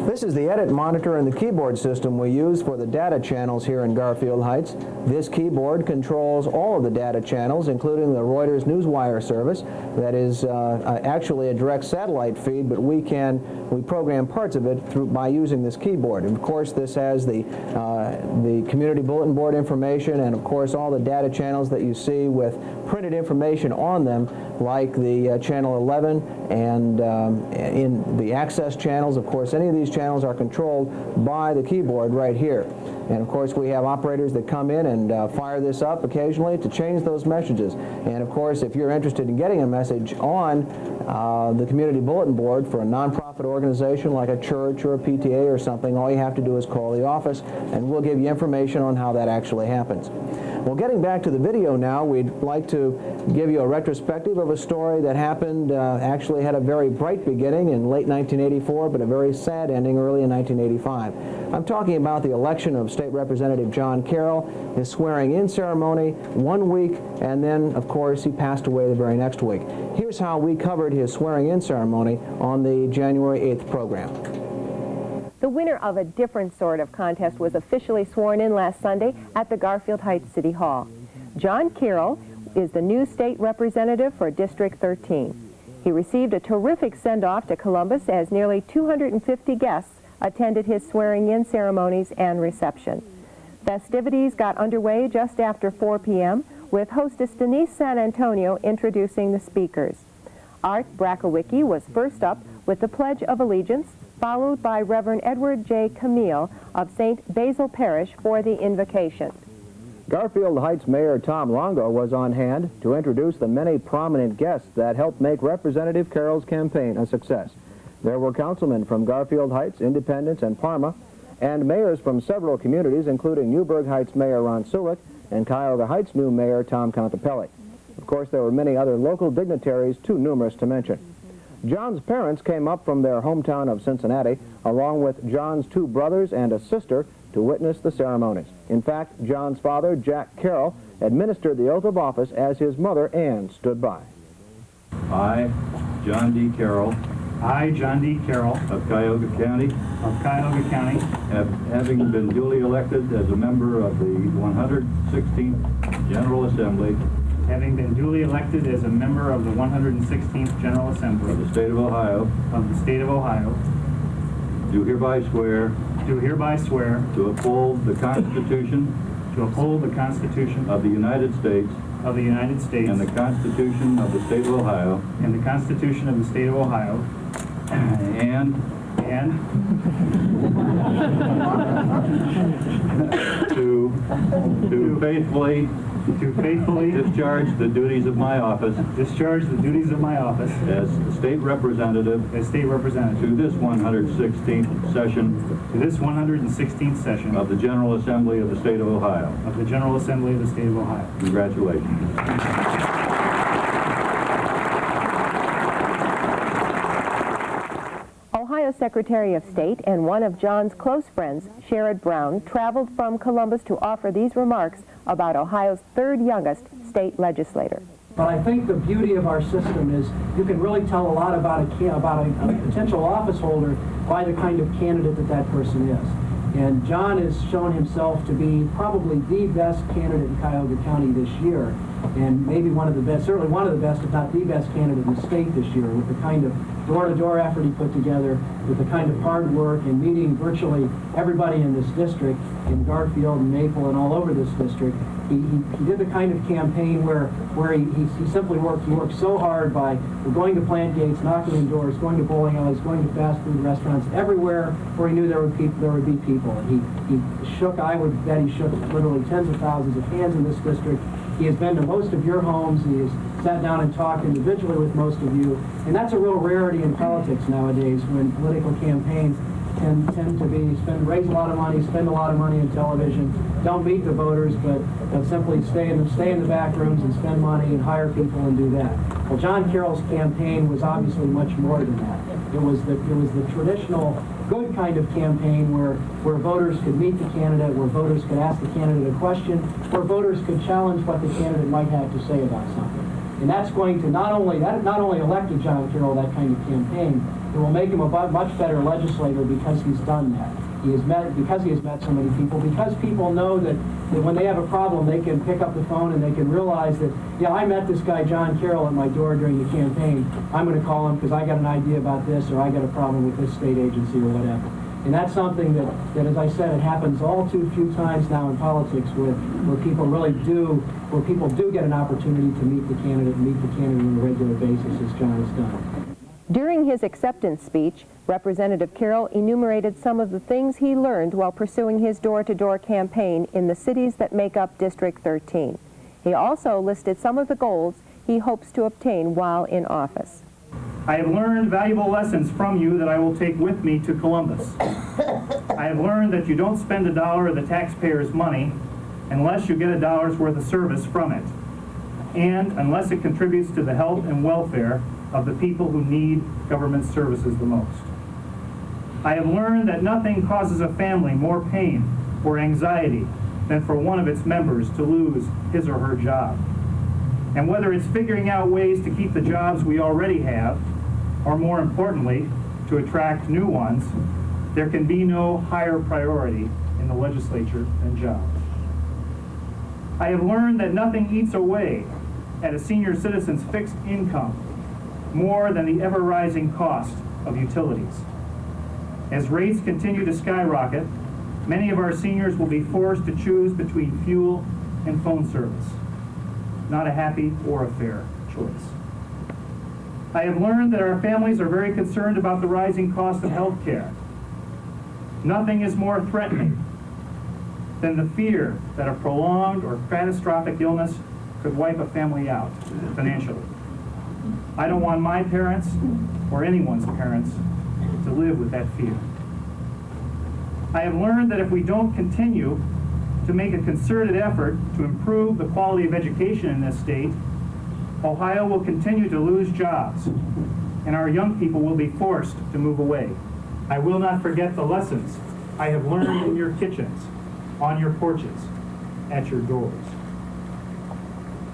This is the edit monitor and the keyboard system we use for the data channels here in Garfield Heights. This keyboard controls all of the data channels, including the Reuters Newswire service. That is actually a direct satellite feed, but we program parts of it by using this keyboard. And of course, this has the community bulletin board information, and of course all the data channels that you see with printed information on them, like the channel 11 and in the access channels. Of course, any of these channels are controlled by the keyboard right here. And of course, we have operators that come in and fire this up occasionally to change those messages. And of course, if you're interested in getting a message on the community bulletin board for a nonprofit organization like a church or a PTA or something, all you have to do is call the office and we'll give you information on how that actually happens. Well, getting back to the video now, we'd like to give you a retrospective of a story that happened, actually had a very bright beginning in late 1984, but a very sad ending early in 1985. I'm talking about the election of State Representative John Carroll, his swearing-in ceremony 1 week, and then, of course, he passed away the very next week. Here's how we covered his swearing-in ceremony on the January 8th program. The winner of a different sort of contest was officially sworn in last Sunday at the Garfield Heights City Hall. John Carroll is the new state representative for District 13. He received a terrific send-off to Columbus as nearly 250 guests attended his swearing-in ceremonies and reception. Festivities got underway just after 4 p.m. with hostess Denise San Antonio introducing the speakers. Art Brakowicki was first up with the Pledge of Allegiance, followed by Reverend Edward J. Camille of St. Basil Parish for the invocation. Garfield Heights Mayor Tom Longo was on hand to introduce the many prominent guests that helped make Representative Carroll's campaign a success. There were councilmen from Garfield Heights, Independence, and Parma, and mayors from several communities, including Newburgh Heights Mayor Ron Sulick and Cuyahoga Heights new Mayor Tom Contapelli. Of course, there were many other local dignitaries, too numerous to mention. John's parents came up from their hometown of Cincinnati, along with John's 2 brothers and a sister, to witness the ceremonies. In fact, John's father, Jack Carroll, administered the oath of office as his mother, Ann, stood by. I, John D. Carroll, I, John D. Carroll, of Cuyahoga County, having been duly elected as a member of the 116th General Assembly having been duly elected as a member of the 116th General Assembly of the State of Ohio, do hereby swear to uphold the Constitution of the United States and the Constitution of the State of Ohio and to faithfully discharge the duties of my office as state representative to this 116th session of the General Assembly of the State of Ohio. Congratulations. Ohio Secretary of State and one of John's close friends, Sherrod Brown, traveled from Columbus to offer these remarks about Ohio's 3rd youngest state legislator. But I think the beauty of our system is you can really tell a lot about a potential office holder by the kind of candidate that person is. And John has shown himself to be probably the best candidate in Cuyahoga County this year, and maybe one of the best, certainly one of the best, if not the best candidate in the state this year, with the kind of door-to-door effort he put together, with the kind of hard work and meeting virtually everybody in this district, in Garfield and Maple and all over this district. He did the kind of campaign where he simply worked. He worked so hard by going to plant gates, knocking on doors, going to bowling alleys, going to fast food restaurants, everywhere where he knew there would be people. And he shook, I would bet he shook literally tens of thousands of hands in this district. He has been to most of your homes. He has sat down and talked individually with most of you. And that's a real rarity in politics nowadays, when political campaigns tend to raise a lot of money, spend a lot of money in television, don't meet the voters, but simply stay in the back rooms and spend money and hire people and do that. Well, John Carroll's campaign was obviously much more than that. It was the traditional good kind of campaign where voters could meet the candidate, where voters could ask the candidate a question, where voters could challenge what the candidate might have to say about something. And that's going to not only elected John Carroll, that kind of campaign, It will make him a much better legislator because he's done that. Because he has met so many people, because people know that when they have a problem, they can pick up the phone and they can realize that, yeah, I met this guy, John Carroll, at my door during the campaign. I'm going to call him because I got an idea about this, or I got a problem with this state agency or whatever. And that's something that, as I said, it happens all too few times now in politics where people do get an opportunity to meet the candidate on a regular basis, as John has done. During his acceptance speech, Representative Carroll enumerated some of the things he learned while pursuing his door-to-door campaign in the cities that make up District 13. He also listed some of the goals he hopes to obtain while in office. I have learned valuable lessons from you that I will take with me to Columbus. I have learned that you don't spend a dollar of the taxpayers' money unless you get a dollar's worth of service from it, and unless it contributes to the health and welfare of the people who need government services the most. I have learned that nothing causes a family more pain or anxiety than for one of its members to lose his or her job. And whether it's figuring out ways to keep the jobs we already have, or more importantly, to attract new ones, there can be no higher priority in the legislature than jobs. I have learned that nothing eats away at a senior citizen's fixed income more than the ever-rising cost of utilities. As rates continue to skyrocket, many of our seniors will be forced to choose between fuel and phone service. Not a happy or a fair choice. I have learned that our families are very concerned about the rising cost of health care. Nothing is more threatening than the fear that a prolonged or catastrophic illness could wipe a family out financially. I don't want my parents or anyone's parents to live with that fear. I have learned that if we don't continue to make a concerted effort to improve the quality of education in this state, Ohio will continue to lose jobs, and our young people will be forced to move away. I will not forget the lessons I have learned in your kitchens, on your porches, at your doors.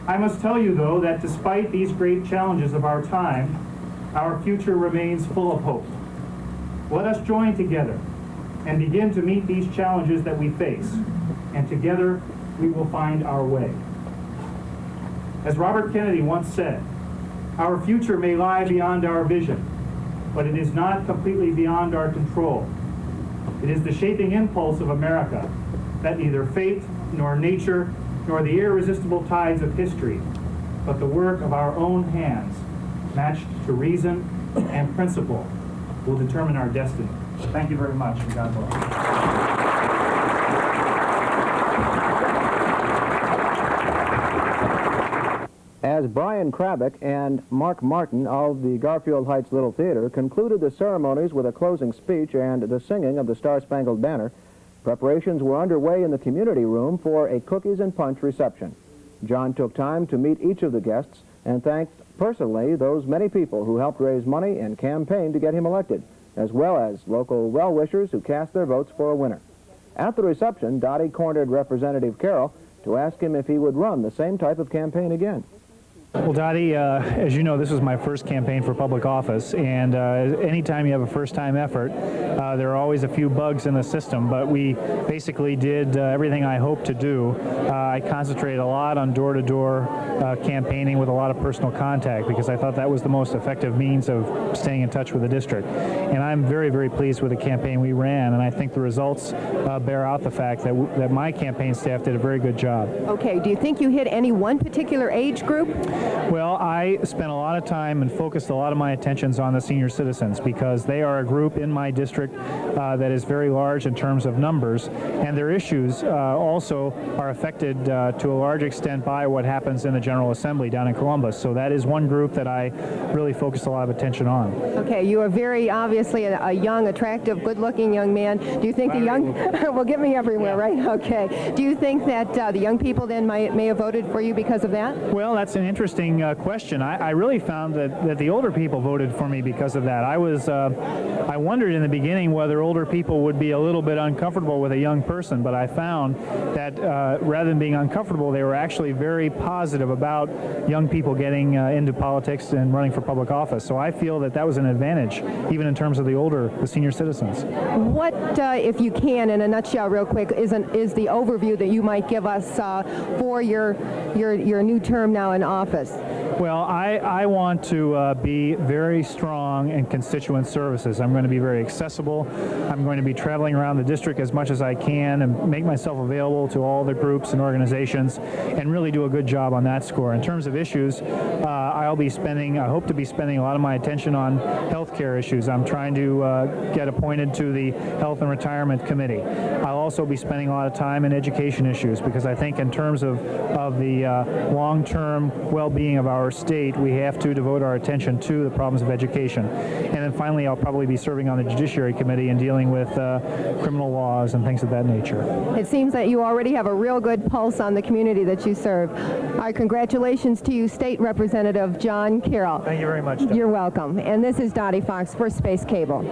I must tell you, though, that despite these great challenges of our time, our future remains full of hope. Let us join together and begin to meet these challenges that we face, and together we will find our way. As Robert Kennedy once said, our future may lie beyond our vision, but it is not completely beyond our control. It is the shaping impulse of America that neither fate nor nature nor the irresistible tides of history, but the work of our own hands, matched to reason and principle, will determine our destiny. Thank you very much, and God bless. As Brian Krabick and Mark Martin of the Garfield Heights Little Theater concluded the ceremonies with a closing speech and the singing of the Star-Spangled Banner, preparations were underway in the community room for a cookies and punch reception. John took time to meet each of the guests and thanked personally those many people who helped raise money and campaign to get him elected, as well as local well-wishers who cast their votes for a winner. At the reception, Dottie cornered Representative Carroll to ask him if he would run the same type of campaign again. Well, Dottie, as you know, this was my first campaign for public office, and anytime you have a first-time effort, there are always a few bugs in the system, but we basically did everything I hoped to do. I concentrated a lot on door-to-door campaigning with a lot of personal contact because I thought that was the most effective means of staying in touch with the district. And I'm very, very pleased with the campaign we ran, and I think the results bear out the fact that my campaign staff did a very good job. Okay, do you think you hit any one particular age group? Well, I spent a lot of time and focused a lot of my attentions on the senior citizens because they are a group in my district that is very large in terms of numbers, and their issues also are affected to a large extent by what happens in the General Assembly down in Columbus. So that is one group that I really focused a lot of attention on. Okay, you are very obviously a young, attractive, good-looking young man. Do you think the young, well, get me everywhere, right? Okay. Do you think that the young people then may have voted for you because of that? Well, that's an interesting interesting question. I really found that the older people voted for me because of that. I wondered in the beginning whether older people would be a little bit uncomfortable with a young person, but I found that rather than being uncomfortable, they were actually very positive about young people getting into politics and running for public office. So I feel that was an advantage, even in terms of the senior citizens. What, if you can, in a nutshell, real quick, is the overview that you might give us for your new term now in office? Well, I want to be very strong in constituent services. I'm going to be very accessible. I'm going to be traveling around the district as much as I can and make myself available to all the groups and organizations and really do a good job on that score. In terms of issues, I hope to be spending a lot of my attention on healthcare issues. I'm trying to get appointed to the Health and Retirement Committee. I'll also be spending a lot of time in education issues because I think in terms of the long-term well-being of our state, we have to devote our attention to the problems of education. And then finally, I'll probably be serving on the Judiciary Committee and dealing with criminal laws and things of that nature. It seems that you already have a real good pulse on the community that you serve. Our congratulations to you, State Representative John Carroll. Thank you very much. You're welcome. And this is Dottie Fox for Space Cable.